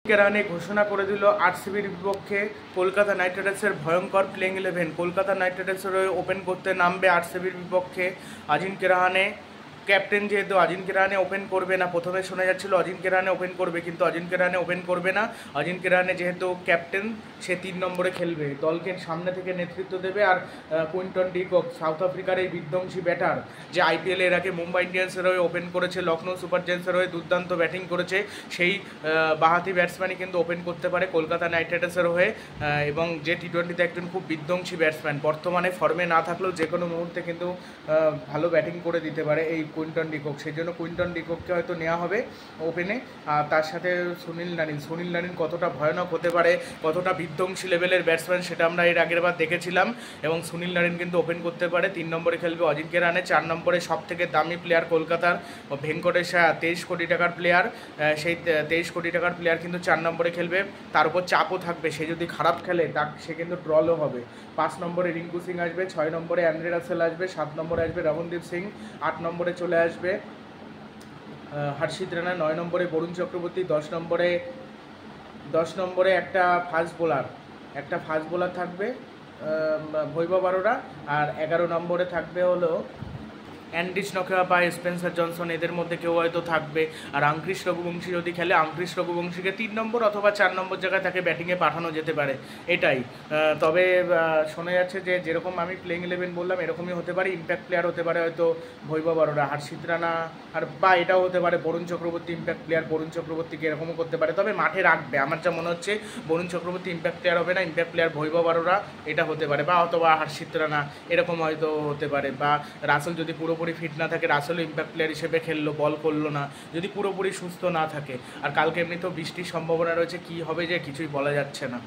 রানে ঘোষণা করে দিল আরসিবির বিপক্ষে কলকাতা নাইট রাইডার্সের ভয়ঙ্কর প্লেইং 11। কলকাতা নাইট রাইডার্সের হয়ে ওপেন করতে নামবে আরসিবির বিপক্ষে অজিঙ্ক্য রাহানে। ক্যাপ্টেন যেহেতু অজিঙ্ক্য রাহানে ওপেন করবে না, প্রথমে শোনা যাচ্ছিল অজিঙ্ক্য রাহানে ওপেন করবে, কিন্তু অজিঙ্ক্য রাহানে ওপেন করবে না। অজিঙ্ক্য রাহানে যেহেতু ক্যাপ্টেন, সে 3 নম্বরে খেলবে, দলকে সামনে থেকে নেতৃত্ব দেবে। আর কুইন্টন ডি কক, সাউথ আফ্রিকার এই বিধ্বংসী ব্যাটার, যে আইপিএল এর আগে মুম্বাই ইন্ডিয়ান্সের হয়ে ওপেন করেছে, লখনৌ সুপার জায়ান্টসের হয়ে দুর্দান্ত ব্যাটিং করেছে, সেই বাঁহাতি ব্যাটসম্যানই কিন্তু ওপেন করতে পারে কলকাতা নাইট রাইডার্সের হয়ে। এবং যে টি20তে একজন খুব বিধ্বংসী ব্যাটসম্যান, বর্তমানে ফর্মে না থাকলেও যে কোনো মুহূর্তে কিন্তু ভালো ব্যাটিং করে দিতে পারে এই কুইন্টন ডি কক। সেই জন্য কুইন্টন ডি kokকে হয়তো নেওয়া হবে ওপেনে। আর তার সাথে সুনীল নারিন কতটা ভয়ানক হতে পারে, কতটা বিধ্বংসী লেভেলের ব্যাটসম্যান, সেটা আমরা এর আগের বার দেখেছিলাম। এবং সুনীল নারিন কিন্তু ওপেন করতে পারে। 3 নম্বরে খেলবে অজিঙ্ক্য রাহানে। 4 নম্বরে সব থেকে দামি প্লেয়ার কলকাতার ভেঙ্কটেশ আয়ার, 23 কোটি টাকার প্লেয়ার। সেই 23 কোটি টাকার প্লেয়ার কিন্তু 4 নম্বরে খেলবে। তার উপর চাপও থাকবে, সে যদি খারাপ খেলে সে কিন্তু ড্রলও হবে। 5 নম্বরে রিঙ্কু সিং আসবে, 6 নম্বরে অ্যান্ড্রে রাসেল আসবে, 7 নম্বরে আসবে রমনদীপ সিং, 8 নম্বরে চলে আসবে হর্ষিত রানা, 9 নম্বরে বরুণ চক্রবর্তী, 10 নম্বরে একটা ফাস্ট বোলার থাকবে বৈভব আরোরা। আর 11 নম্বরে থাকবে হলো অ্যান্ড্রিস নকোয়া বা স্পেন্সার জনসন, এদের মধ্যে কেউ হয়তো থাকবে। আর আঙ্ক্রিশ রঘুবংশী যদি খেলে, আঙ্ক্রিশ রঘুবংশীকে 3 নম্বর অথবা 4 নম্বর জায়গায় তাকে ব্যাটিংয়ে পাঠানো যেতে পারে, এটাই। তবে শোনা যাচ্ছে যে যেরকম আমি প্লেইং 11 বললাম এরকমই হতে পারে। ইম্প্যাক্ট প্লেয়ার হতে পারে হয়তো বৈভব আরোরা, হর্ষিত রানা, আর বা এটাও হতে পারে বরুণ চক্রবর্তী ইম্প্যাক্ট প্লেয়ার, বরুণ চক্রবর্তীকে এরকমও করতে পারে। তবে মাঠে রাখবে, আমার যা মনে হচ্ছে বরুণ চক্রবর্তী ইম্প্যাক্ট প্লেয়ার হবে না, ইম্প্যাক্ট প্লেয়ার বৈভব আরোরা এটা হতে পারে, বা অথবা হর্ষিত রানা এরকম হয়তো হতে পারে। বা রাসেল যদি পুরোপুরি ফিট না থাকে, রাসেলও ইম্প্যাক্ট প্লেয়ার হিসেবে খেললো, বল করলো না, যদি পুরোপুরি সুস্থ না থাকে। আর কালকে এমনিতেও বৃষ্টির সম্ভাবনা রয়েছে, কী হবে যে কিছুই বলা যাচ্ছে না।